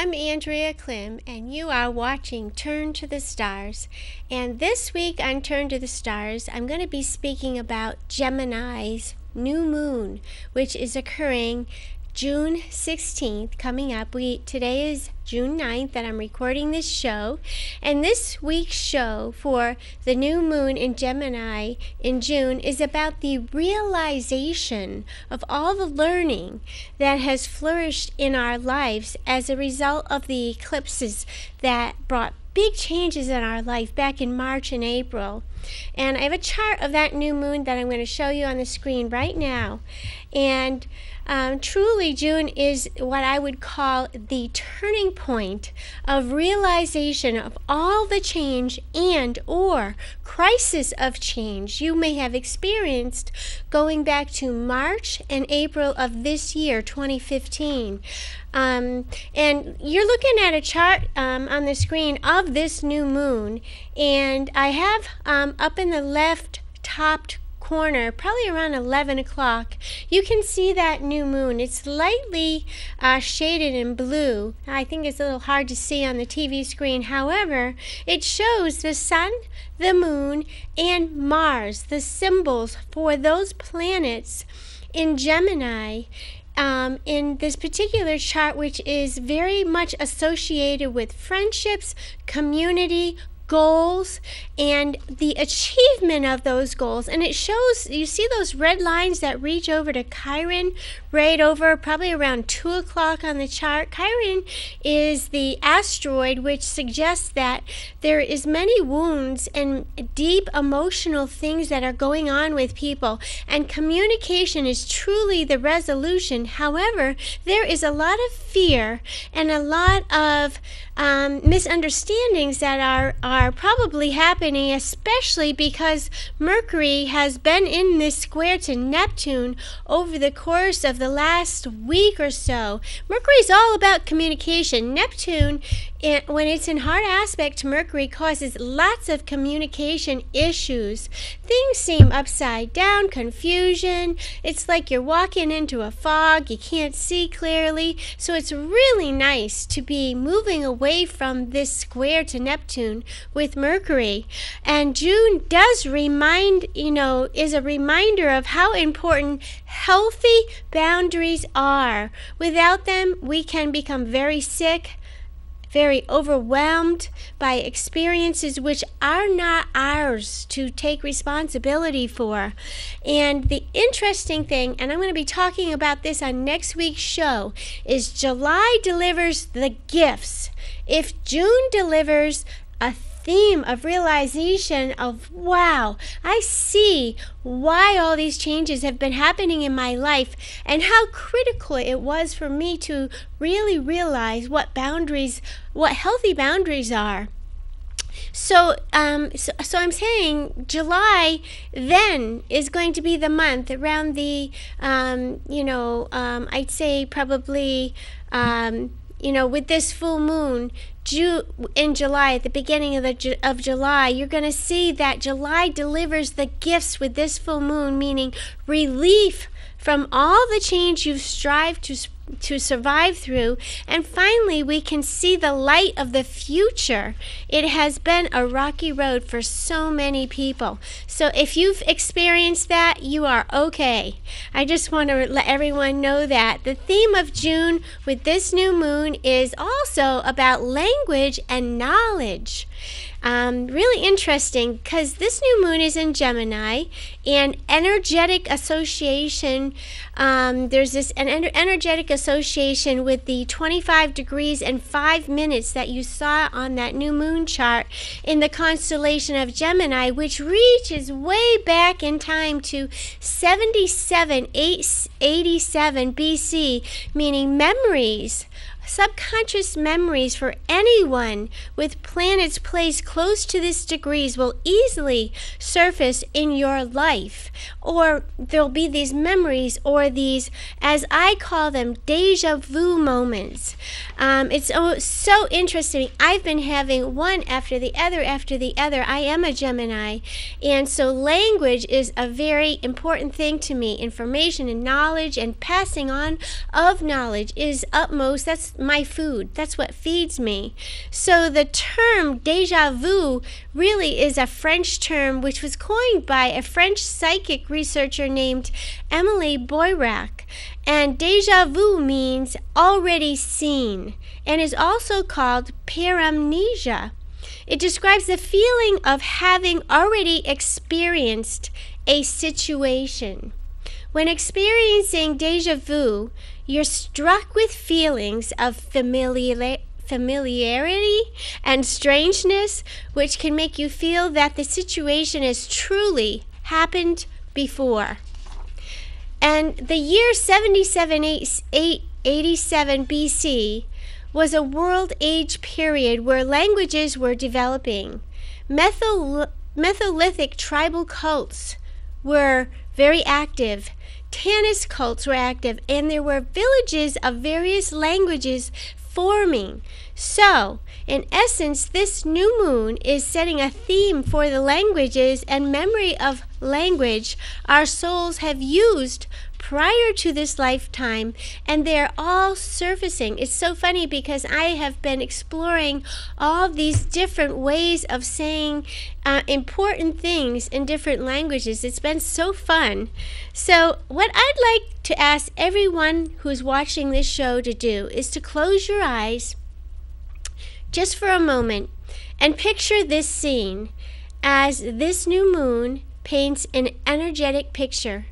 I'm Andrea Klim, and you are watching Turn to the Stars. And this week on Turn to the Stars, I'm going to be speaking about Gemini's new moon, which is occurring June 16th, coming up. Today is June 9th that I'm recording this show. And this week's show for the new moon in Gemini in June is about the realization of all the learning that has flourished in our lives as a result of the eclipses that brought big changes in our life back in March and April. And I have a chart of that new moon that I'm going to show you on the screen right now. And truly, June is what I would call the turning point of realization of all the change and or crisis of change you may have experienced going back to March and April of this year, 2015. And you're looking at a chart on the screen of this new moon, and I have up in the left top corner, probably around 11 o'clock, you can see that new moon. It's lightly shaded in blue. I think it's a little hard to see on the TV screen. However, it shows the sun, the moon, and Mars, the symbols for those planets in Gemini. In this particular chart, which is very much associated with friendships, community, goals, and the achievement of those goals. And it shows, you see those red lines that reach over to Chiron, right over probably around 2 o'clock on the chart. Chiron is the asteroid which suggests that there is many wounds and deep emotional things that are going on with people, and communication is truly the resolution. However, there is a lot of fear and a lot of misunderstandings that are probably happening, especially because Mercury has been in this square to Neptune over the course of the last week or so. Mercury is all about communication. Neptune, when it's in hard aspect to Mercury, causes lots of communication issues. Things seem upside down, confusion. It's like you're walking into a fog. You can't see clearly. So it's really nice to be moving away from this square to Neptune with Mercury. And June does is a reminder of how important healthy boundaries are. Without them, we can become very sick, very overwhelmed by experiences which are not ours to take responsibility for. And the interesting thing, and I'm going to be talking about this on next week's show, is July delivers the gifts. If June delivers a theme of realization of, wow, I see why all these changes have been happening in my life and how critical it was for me to really realize what healthy boundaries are. So I'm saying July then is going to be the month around the, I'd say probably, with this full moon, in July, at the beginning of July, you're going to see that July delivers the gifts with this full moon, meaning relief from all the change you've strived to survive through. And finally, we can see the light of the future. It has been a rocky road for so many people. So if you've experienced that, you are okay. I just want to let everyone know that. The theme of June with this new moon is also about language and knowledge. Really interesting, because this new moon is in Gemini, and energetic association, there's this energetic association with the 25 degrees and 5 minutes that you saw on that new moon chart in the constellation of Gemini, which reaches way back in time to 87 BC, meaning memories. Subconscious memories for anyone with planets placed close to this degrees will easily surface in your life. Or there'll be these memories, or these, as I call them, deja vu moments. It's so interesting. I've been having one after the other after the other. I am a Gemini, and so language is a very important thing to me. Information and knowledge and passing on of knowledge is utmost. That's my food. That's what feeds me. So the term déjà vu really is a French term which was coined by a French psychic researcher named Emily Boirac. And déjà vu means already seen and is also called paramnesia. It describes the feeling of having already experienced a situation. When experiencing déjà vu, you're struck with feelings of familiarity and strangeness, which can make you feel that the situation has truly happened before. And the year 7787 BC was a world age period where languages were developing. Metholithic tribal cults were very active. Tannis cults were active, and there were villages of various languages forming. So, in essence, this new moon is setting a theme for the languages and memory of language our souls have used prior to this lifetime, and they're all surfacing. It's so funny because I have been exploring all these different ways of saying important things in different languages. It's been so fun. So what I'd like to ask everyone who's watching this show to do is to close your eyes just for a moment and picture this scene as this new moon paints an energetic picture.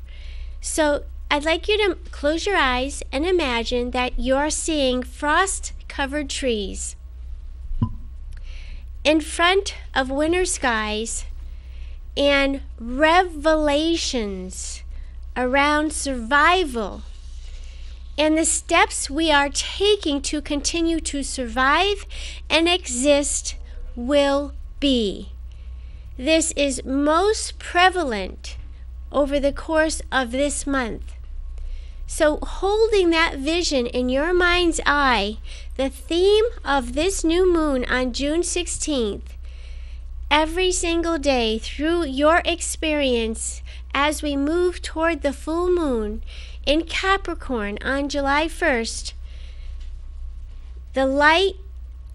So I'd like you to close your eyes and imagine that you're seeing frost-covered trees in front of winter skies and revelations around survival and the steps we are taking to continue to survive and exist will be. This is most prevalent over the course of this month. So holding that vision in your mind's eye, the theme of this new moon on June 16th, every single day through your experience as we move toward the full moon in Capricorn on July 1st, the light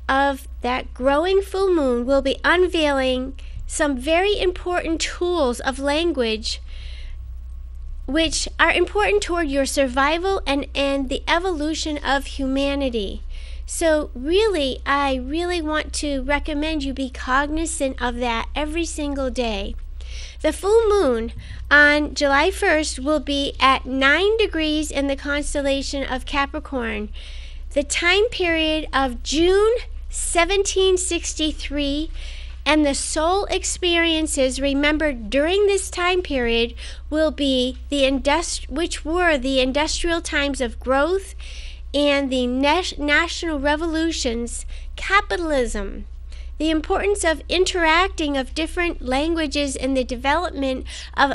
of that growing full moon will be unveiling some very important tools of language which are important toward your survival and the evolution of humanity. So I really want to recommend you be cognizant of that every single day. The full moon on July 1st will be at 9 degrees in the constellation of Capricorn. The time period of June 1763 and the soul experiences remembered during this time period will be which were the industrial times of growth and the national revolutions, capitalism, the importance of interacting of different languages in the development of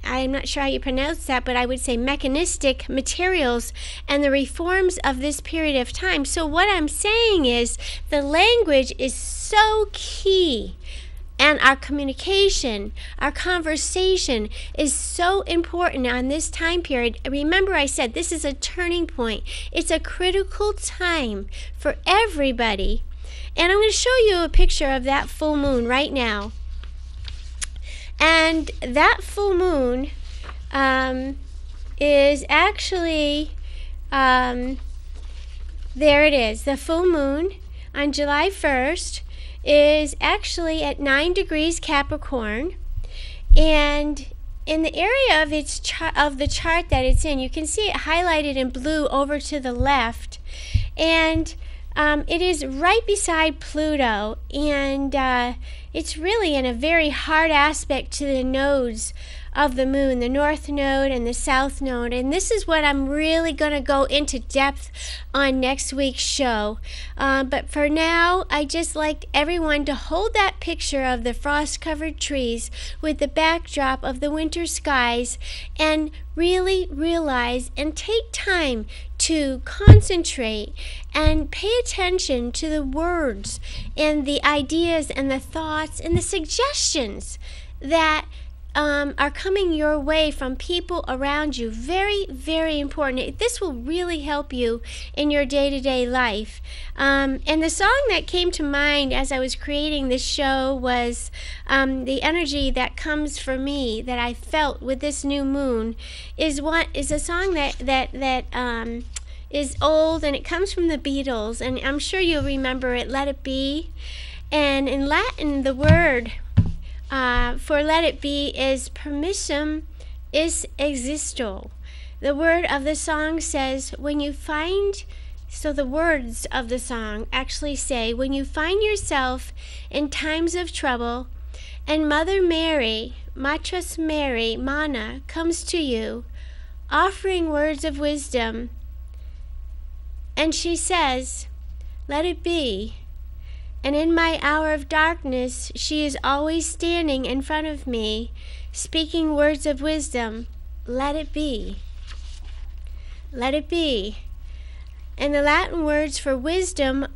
I'm not sure how you pronounce that, but I would say mechanistic materials and the reforms of this period of time. So what I'm saying is the language is so key, and our communication, our conversation is so important on this time period. Remember, I said this is a turning point. It's a critical time for everybody. And I'm going to show you a picture of that full moon right now. And that full moon is actually, there it is. The full moon on July 1st is actually at 9 degrees Capricorn. And in the area of the chart that it's in, you can see it highlighted in blue over to the left. And it is right beside Pluto, and it's really in a very hard aspect to the nodes of the moon, the north node and the south node. And this is what I'm really going to go into depth on next week's show. But for now, I just like everyone to hold that picture of the frost-covered trees with the backdrop of the winter skies and really realize and take time to concentrate and pay attention to the words and the ideas and the thoughts and the suggestions that are coming your way from people around you. Very, very important. This will really help you in your day-to-day life. And the song that came to mind as I was creating this show was the energy that comes for me, that I felt with this new moon, is a song that is old, and it comes from the Beatles, and I'm sure you'll remember it, Let It Be. And in Latin, the word for let it be is permissum is existo. The word of the song says, so the words of the song actually say, when you find yourself in times of trouble, and Mother Mary, Matras Mary, Mana, comes to you, offering words of wisdom, and she says, let it be. And in my hour of darkness, she is always standing in front of me, speaking words of wisdom. Let it be. Let it be. And the Latin words for wisdom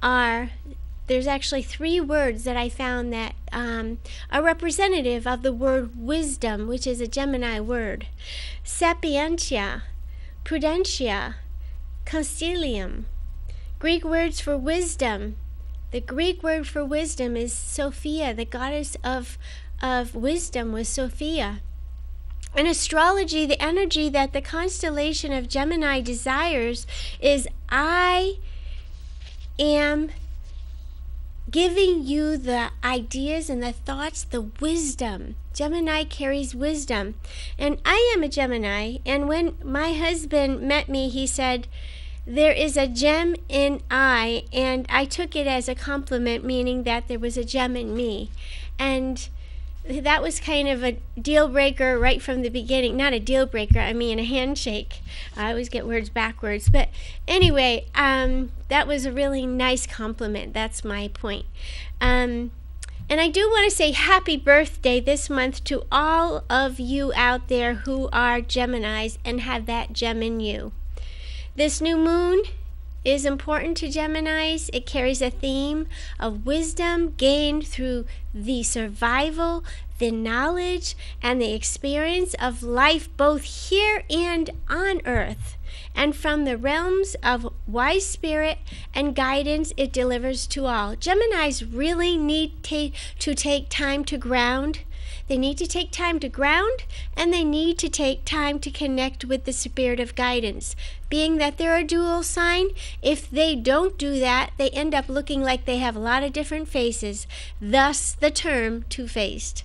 there's actually 3 words that I found that are representative of the word wisdom, which is a Gemini word. Sapientia, prudentia, concilium. Greek words for wisdom. The Greek word for wisdom is Sophia. The goddess of wisdom was Sophia. In astrology, the energy that the constellation of Gemini desires is, I am giving you the ideas and the thoughts, the wisdom. Gemini carries wisdom. And I am a Gemini, and when my husband met me, he said, there is a gem in I, and I took it as a compliment, meaning that there was a gem in me. And that was kind of a deal breaker right from the beginning. Not a deal breaker, I mean a handshake. I always get words backwards. But anyway, that was a really nice compliment. That's my point. And I do want to say happy birthday this month to all of you out there who are Geminis and have that gem in you. This new moon is important to Geminis. It carries a theme of wisdom gained through the survival, the knowledge, and the experience of life both here and on Earth. And from the realms of wise spirit and guidance it delivers to all. Geminis really need to take time to ground. They need to take time to ground, and they need to take time to connect with the spirit of guidance. Being that they're a dual sign, if they don't do that, they end up looking like they have a lot of different faces, thus the term two-faced.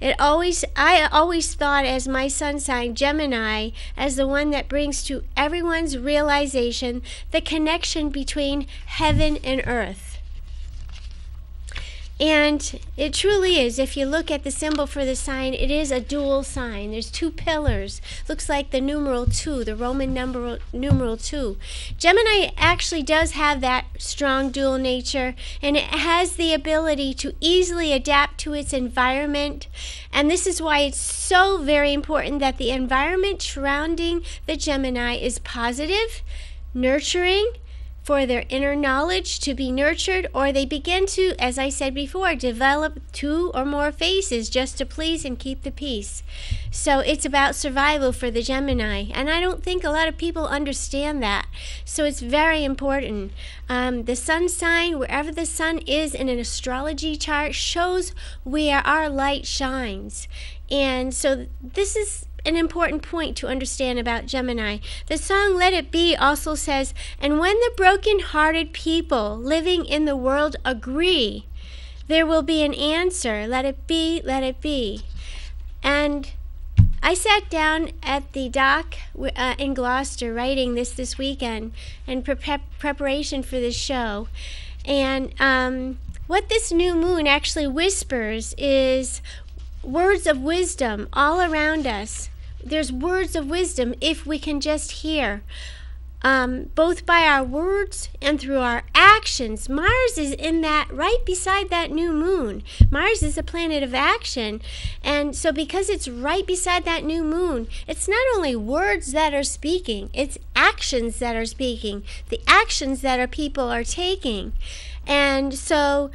I always thought as my sun sign, Gemini, as the one that brings to everyone's realization the connection between heaven and earth. And it truly is. If you look at the symbol for the sign, it is a dual sign. There's 2 pillars. Looks like the numeral 2, the Roman numeral 2. Gemini actually does have that strong dual nature, and it has the ability to easily adapt to its environment. And this is why it's so very important that the environment surrounding the Gemini is positive, nurturing, for their inner knowledge to be nurtured, or they begin to, as I said before, develop 2 or more faces just to please and keep the peace. So it's about survival for the Gemini, and I don't think a lot of people understand that. So it's very important. The sun sign, wherever the sun is in an astrology chart, shows where our light shines. And so this is an important point to understand about Gemini. The song Let It Be also says, and when the broken-hearted people living in the world agree, there will be an answer. Let it be, let it be. And I sat down at the dock in Gloucester writing this weekend in preparation for this show. And what this new moon actually whispers is words of wisdom all around us. There's words of wisdom if we can just hear, both by our words and through our actions. Mars is in that, right beside that new moon. Mars is a planet of action. And so because it's right beside that new moon, it's not only words that are speaking, it's actions that are speaking, the actions that our people are taking. And so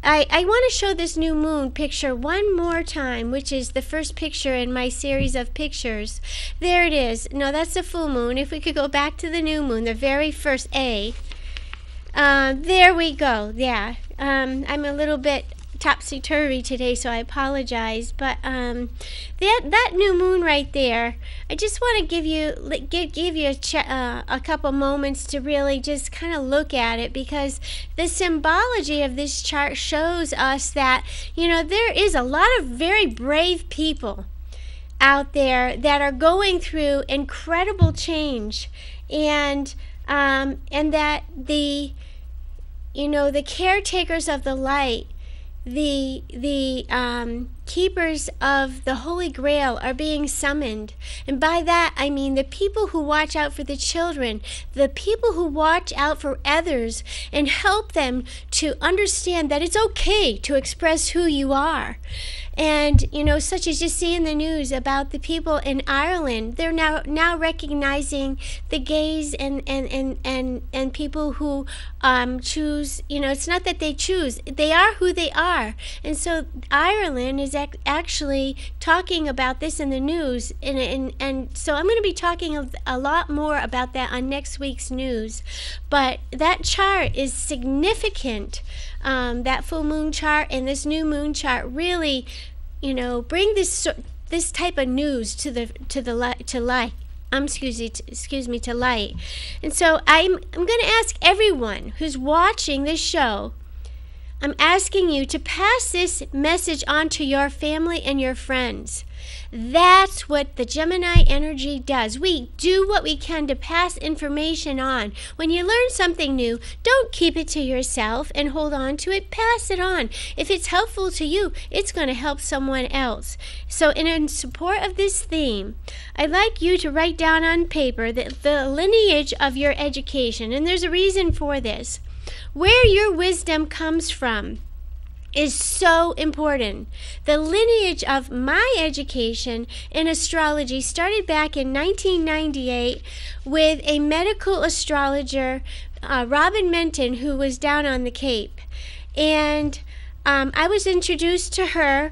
I want to show this new moon picture one more time, which is the first picture in my series of pictures. There it is. No, that's the full moon. If we could go back to the new moon, the very first A. There we go. Yeah. I'm a little bit topsy-turvy today, so I apologize. But that new moon right there, I just want to give you a couple moments to really just kind of look at it, because the symbology of this chart shows us that, there is a lot of very brave people out there that are going through incredible change, and that the caretakers of the light, the keepers of the Holy Grail are being summoned. And by that, I mean the people who watch out for the children, the people who watch out for others and help them to understand that it's okay to express who you are. And, such as you see in the news about the people in Ireland, they're now recognizing the gays and people who choose, it's not that they choose, they are who they are. And so Ireland is actually talking about this in the news. And so I'm going to be talking a lot more about that on next week's news. But that chart is significant. That full moon chart and this new moon chart really, bring this type of news to light. To light. And so I'm going to ask everyone who's watching this show, I'm asking you to pass this message on to your family and your friends. That's what the Gemini energy does. We do what we can to pass information on. When you learn something new, don't keep it to yourself and hold on to it. Pass it on. If it's helpful to you, it's going to help someone else. So in support of this theme, I'd like you to write down on paper the lineage of your education. And there's a reason for this. Where your wisdom comes from is so important. The lineage of my education in astrology started back in 1998 with a medical astrologer, Robin Menton, who was down on the Cape. And I was introduced to her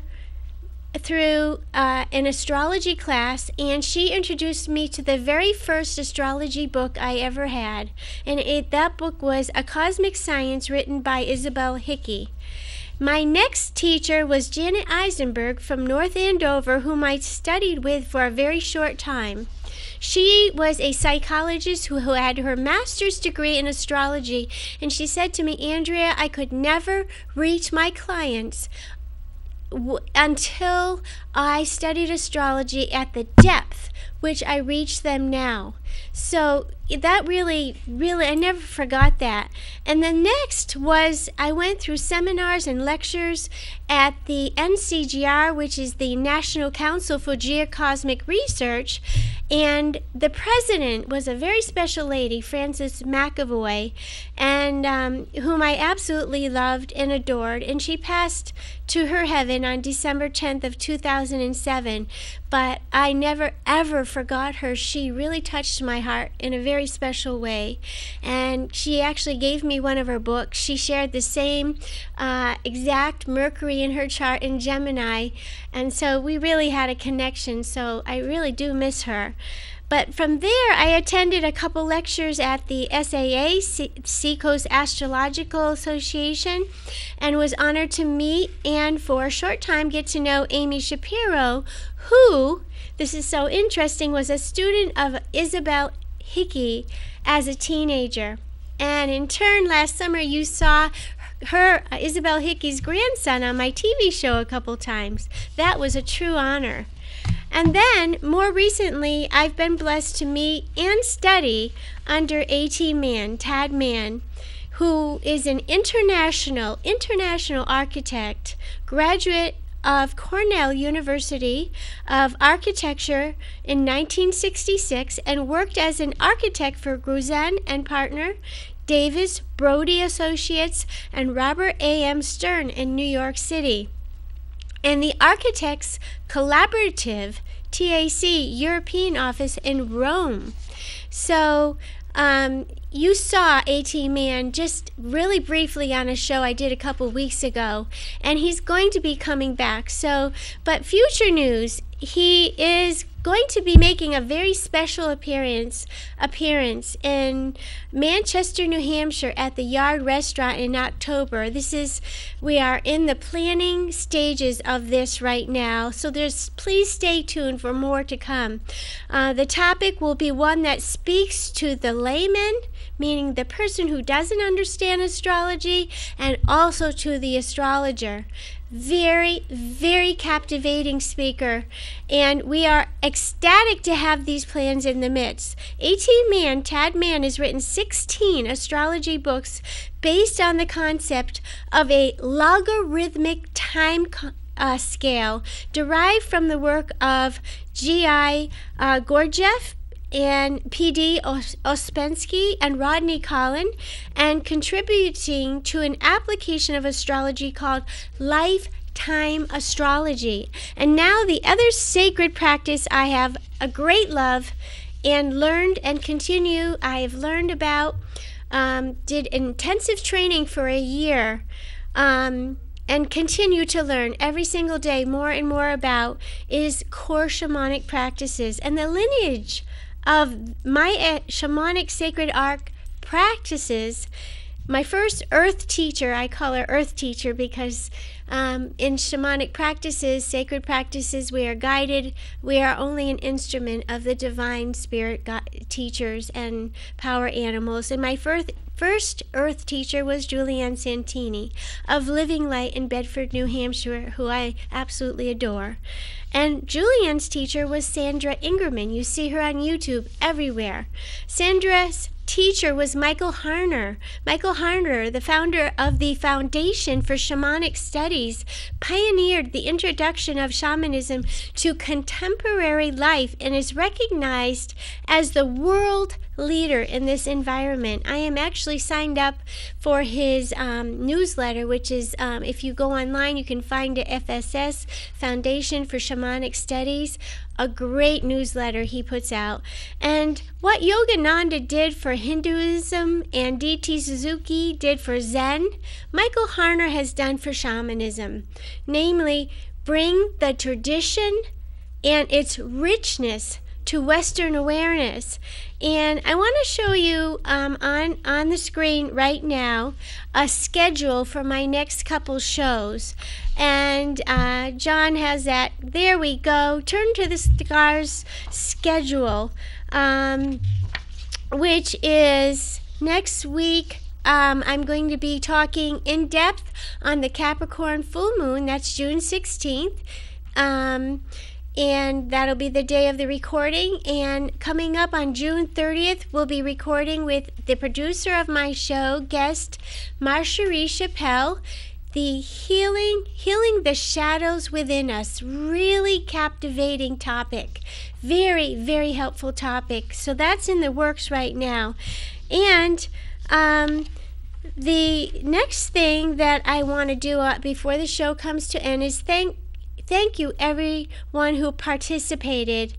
through an astrology class, and she introduced me to the very first astrology book I ever had. And that book was A Cosmic Science, written by Isabel Hickey. My next teacher was Janet Eisenberg from North Andover, whom I studied with for a very short time. She was a psychologist who had her master's degree in astrology, and she said to me, Andrea, I could never reach my clients until I studied astrology at the depth which I reach them now. So that really, I never forgot that. And the next was I went through seminars and lectures at the NCGR, which is the National Council for Geocosmic Research, and the president was a very special lady, Frances McAvoy, and whom I absolutely loved and adored, and she passed to her heaven on December 10th of 2007, but I never ever forgot her. She really touched my heart in a very special way, and she actually gave me one of her books. She shared the same exact Mercury in her chart in Gemini, and so we really had a connection, so I really do miss her. But from there, I attended a couple lectures at the SAA, Seacoast Astrological Association, and was honored to meet and for a short time get to know Amy Shapiro, who, this is so interesting, was a student of Isabel Hickey as a teenager. And in turn, last summer, you saw her, Isabel Hickey's grandson, on my TV show a couple times. That was a true honor. And then, more recently, I've been blessed to meet and study under A.T. Mann, Tad Mann, who is an international architect, graduate of Cornell University of Architecture in 1966, and worked as an architect for Gruzin and Partner, Davis, Brody Associates, and Robert A.M. Stern in New York City, and the Architects Collaborative, TAC, European office in Rome. So You saw AT-Man just really briefly on a show I did a couple weeks ago, and he's going to be coming back. But future news, he is going to be making a very special appearance in Manchester, New Hampshire at the Yard Restaurant in October. We are in the planning stages of this right now, so please stay tuned for more to come. The topic will be one that speaks to the layman, meaning the person who doesn't understand astrology, and also to the astrologer. Very, very captivating speaker, and we are ecstatic to have these plans in the midst. Tad Mann has written 16 astrology books based on the concept of a logarithmic time scale derived from the work of G.I. Gurdjieff and P.D. Ouspensky and Rodney Collin, and contributing to an application of astrology called lifetime astrology. And now the other sacred practice I have a great love and learned and continue, I have learned about, did intensive training for a year, and continue to learn every single day more and more about, is core shamanic practices and the lineage of my shamanic sacred art practices. My first earth teacher, I call her earth teacher because in shamanic practices, sacred practices, we are guided. We are only an instrument of the divine spirit teachers and power animals. And my first earth teacher was Julianne Santini of Living Light in Bedford, New Hampshire, who I absolutely adore. And Julianne's teacher was Sandra Ingerman. You see her on YouTube everywhere. Sandra's teacher was Michael Harner. Michael Harner, the founder of the Foundation for Shamanic Studies, pioneered the introduction of shamanism to contemporary life and is recognized as the world leader in this environment. I am actually signed up for his newsletter, which is, if you go online, you can find it, FSS, Foundation for Shamanic Studies, a great newsletter he puts out. And what Yogananda did for Hinduism and D.T. Suzuki did for Zen, Michael Harner has done for shamanism, namely bring the tradition and its richness to Western awareness. And I want to show you on the screen right now a schedule for my next couple shows. And John has that. There we go. Turn to the stars schedule, which is next week. I'm going to be talking in depth on the Capricorn full moon. That's June 16th. And that'll be the day of the recording. And coming up on June 30th, we'll be recording with the producer of my show, guest Marjorie Chappelle, the healing the shadows within us. Really captivating topic. Very, very helpful topic. So that's in the works right now. And the next thing that I want to do before the show comes to end is thank you everyone who participated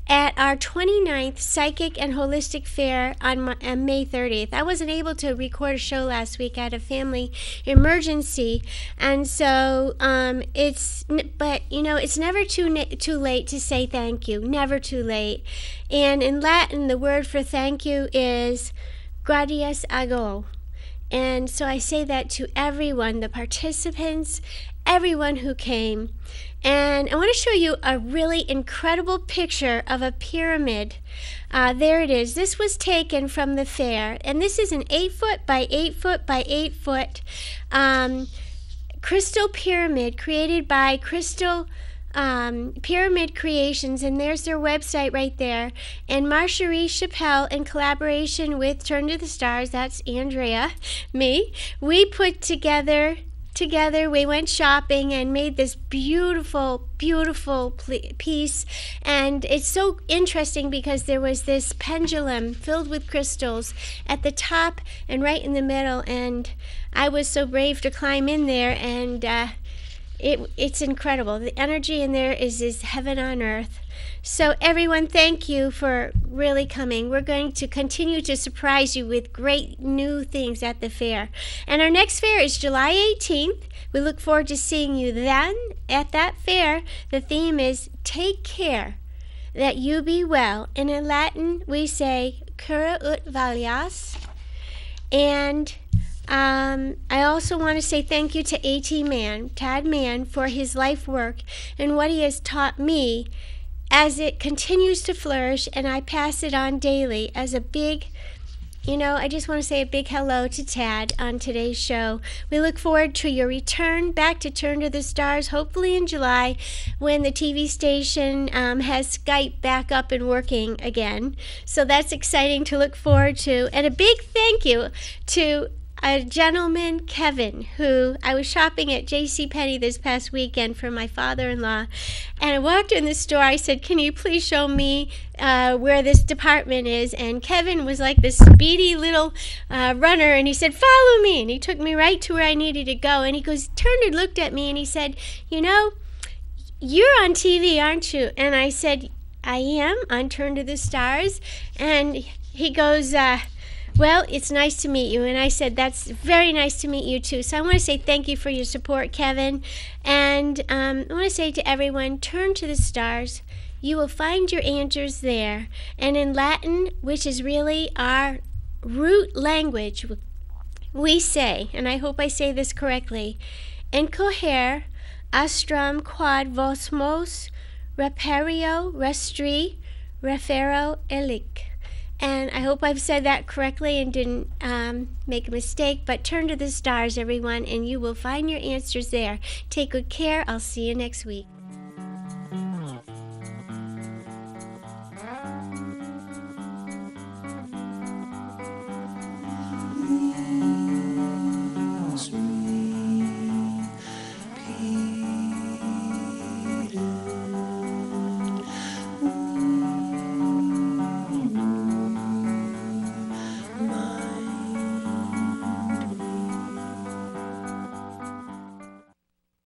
at our 29th Psychic and Holistic Fair on May 30th. I wasn't able to record a show last week. I had a family emergency, and so it's never too late to say thank you. Never too late. And in Latin, the word for thank you is gratias ago. And so I say that to everyone, the participants, everyone who came. And I want to show you a really incredible picture of a pyramid. There it is. This was taken from the fair. And this is an 8-foot by 8-foot by 8-foot crystal pyramid created by Crystal Pyramid Creations. And there's their website right there. And Marjorie Chappelle, in collaboration with Turn to the Stars, that's Andrea, me, we put together, we went shopping and made this beautiful, beautiful piece. And it's so interesting because there was this pendulum filled with crystals at the top and right in the middle. And I was so brave to climb in there and it's incredible. The energy in there is heaven on earth. So everyone, thank you for really coming. We're going to continue to surprise you with great new things at the fair. And our next fair is July 18th. We look forward to seeing you then at that fair. The theme is Take Care That You Be Well. And in Latin, we say Cura ut valias. And I also want to say thank you to Tad Mann, for his life work and what he has taught me as it continues to flourish, and I pass it on daily as a big, I just want to say a big hello to Tad on today's show. We look forward to your return back to Turn to the Stars, hopefully in July, when the TV station has Skype back up and working again. So that's exciting to look forward to. And a big thank you to a gentleman, Kevin, who I was shopping at JCPenney this past weekend for my father-in-law, and I walked in the store. I said, "Can you please show me where this department is?" And Kevin was like this speedy little runner, and he said, "Follow me," and he took me right to where I needed to go. And he turned and looked at me, and he said, "You're on TV, aren't you?" And I said, "I am on Turn to the Stars." And he goes, "Well, it's nice to meet you." And I said, "That's very nice to meet you too." So I want to say thank you for your support, Kevin. And I want to say to everyone, turn to the stars. You will find your answers there. And in Latin, which is really our root language, we say, and I hope I say this correctly, "Encoger astrum quad vosmos reperio restri refero elic." And I hope I've said that correctly and didn't make a mistake. But turn to the stars, everyone, and you will find your answers there. Take good care. I'll see you next week.